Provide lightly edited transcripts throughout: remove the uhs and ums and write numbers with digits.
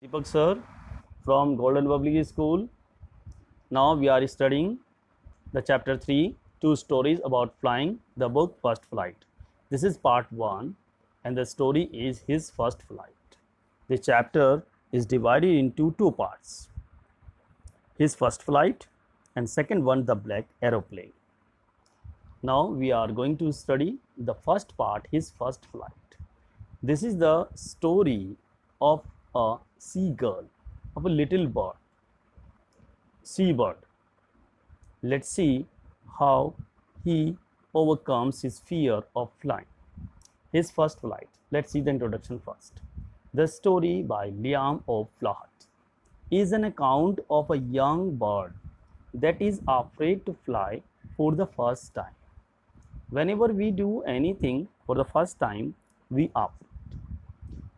Deepak sir from Golden Public School. Now we are studying the chapter 3, two stories about flying, the book First Flight. This is part 1 and the story is his first flight. The chapter is divided into two parts. His first flight and second one, the black aeroplane. Now we are going to study the first part, his first flight. This is the story of a seagull, of a little bird, seabird. Let's see how he overcomes his fear of flying. His first flight. Let's see the introduction first. The story by Liam O'Flaherty is an account of a young bird that is afraid to fly for the first time. Whenever we do anything for the first time, we are afraid.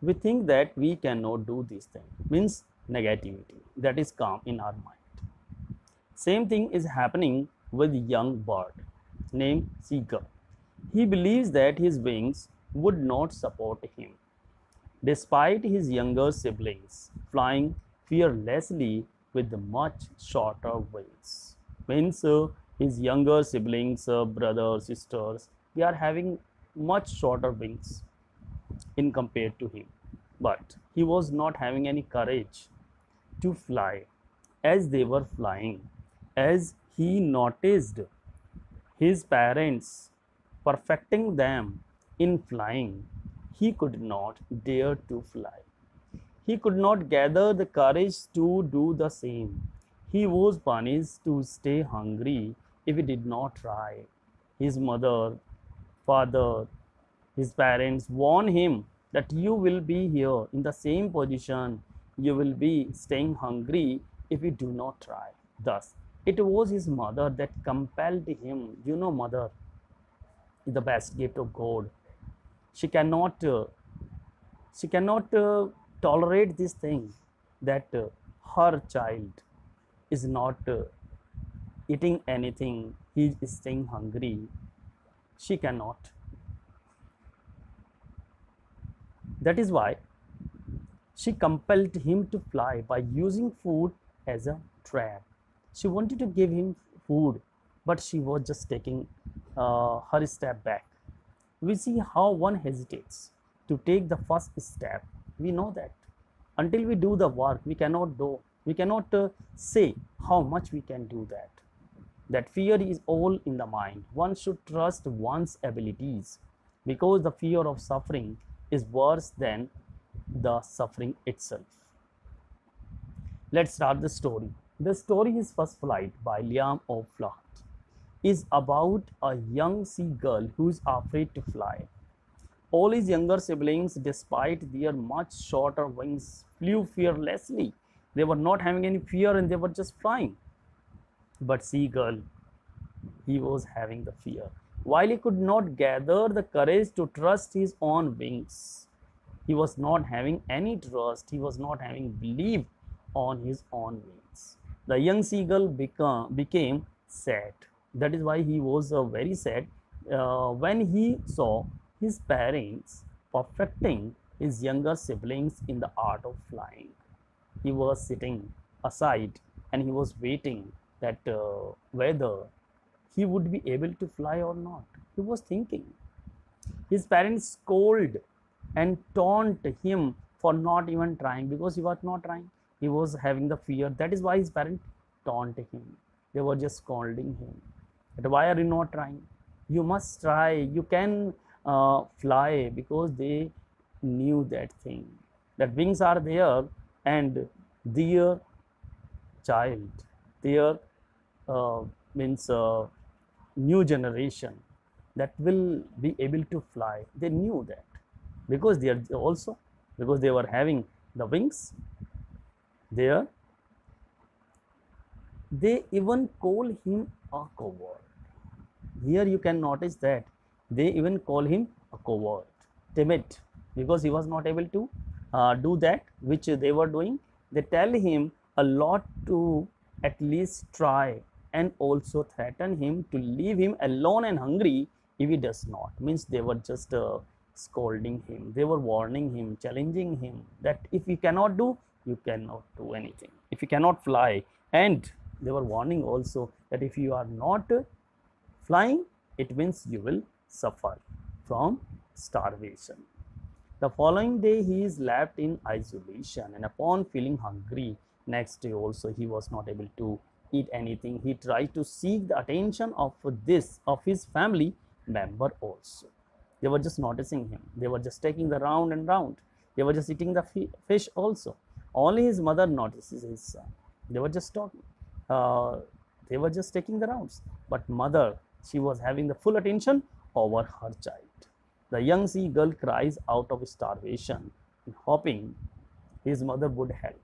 We think that we cannot do this thing, means negativity that is calm in our mind. Same thing is happening with young bird named seagull. He believes that his wings would not support him. Despite his younger siblings flying fearlessly with much shorter wings. Means his younger siblings, brothers, sisters, they are having much shorter wings in compared to him. But he was not having any courage to fly as they were flying, as he noticed his parents perfecting them in flying. He could not dare to fly. He could not gather the courage to do the same. He was punished to stay hungry if he did not try. His mother, father, his parents warned him that you will be here in the same position. You will be staying hungry if you do not try. Thus, it was his mother that compelled him. You know, mother is the best gift of God. She cannot tolerate this thing that her child is not eating anything. He is staying hungry. She cannot. That is why she compelled him to fly by using food as a trap. She wanted to give him food, but she was just taking her step back. We see how one hesitates to take the first step. We know that until we do the work, we cannot do. We cannot say how much we can do that. That fear is all in the mind. One should trust one's abilities because the fear of suffering is worse than the suffering itself. Let's start the story. The story is First Flight by Liam O'Flaherty is about a young seagull who is afraid to fly. All his younger siblings, despite their much shorter wings, flew fearlessly. They were not having any fear and they were just flying. But seagull, he was having the fear. While he could not gather the courage to trust his own wings, he was not having any trust, he was not having belief on his own wings. The young seagull became sad. That is why he was very sad when he saw his parents perfecting his younger siblings in the art of flying. He was sitting aside and he was waiting that whether he would be able to fly or not. He was thinking. His parents scolded and taunt him for not even trying because he was not trying. He was having the fear. That is why his parents taunted him. They were just scolding him. But why are you not trying? You must try. You can fly, because they knew that thing. That wings are there and their child, their means new generation that will be able to fly. They knew that because they are also, because they were having the wings there. They even call him a coward. Here you can notice that they even call him a coward, timid, because he was not able to do that which they were doing. They tell him a lot to at least try, and also threaten him to leave him alone and hungry if he does not. Means they were just scolding him, they were warning him, challenging him that if he cannot do, you cannot do anything. If you cannot fly, and they were warning also that if you are not flying, it means you will suffer from starvation. The following day, he is left in isolation, and upon feeling hungry, next day also he was not able to eat anything. He tried to seek the attention of his family member also. They were just noticing him. They were just taking the round and round. They were just eating the fish also. Only his mother notices his son. They were just talking. They were just taking the rounds. But mother, she was having the full attention over her child. The young seagull cries out of starvation, hoping his mother would help,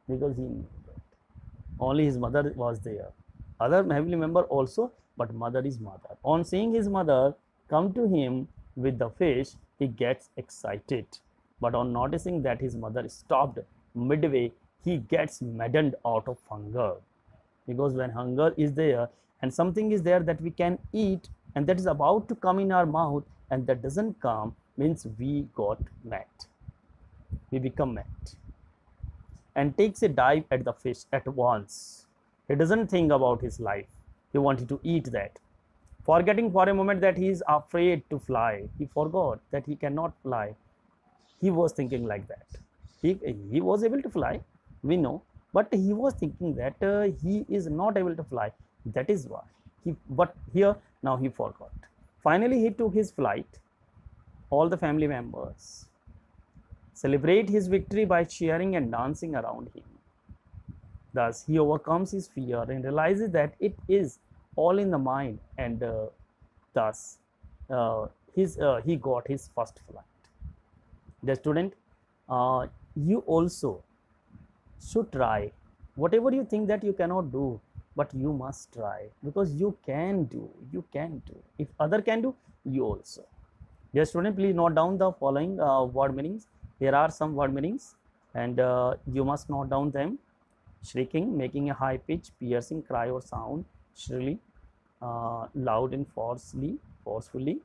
because he knew that only his mother was there. Other family member also, but mother is mother. On seeing his mother come to him with the fish, he gets excited. But on noticing that his mother stopped midway, he gets maddened out of hunger. Because when hunger is there and something is there that we can eat and that is about to come in our mouth and that doesn't come, means we got mad. We become mad. And takes a dive at the fish at once. He doesn't think about his life. He wanted to eat that. Forgetting for a moment that he is afraid to fly. He forgot that he cannot fly. He was thinking like that. He was able to fly, we know, but he was thinking that he is not able to fly. That is why. But here, now he forgot. Finally, he took his flight. All the family members celebrate his victory by cheering and dancing around him. Thus, he overcomes his fear and realizes that it is all in the mind, and thus he got his first flight. The student, you also should try whatever you think that you cannot do, but you must try, because you can do. If other can do, you also. Dear student, please note down the following word meanings. Here are some word meanings, and you must note down them. Shrieking, making a high pitch, piercing cry or sound, shrilly, loud and forcefully,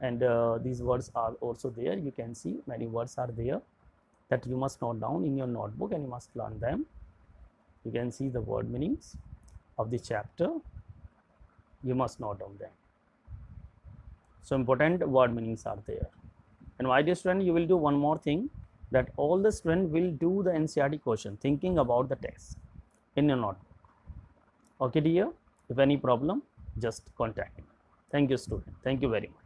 and these words are also there. You can see many words are there that you must note down in your notebook and you must learn them. You can see the word meanings of the chapter. You must note down them. So important word meanings are there. And my dear student, you will do one more thing, that all the students will do the NCERT question thinking about the text in your notebook. Okay dear, if any problem, just contact me. Thank you student. Thank you very much.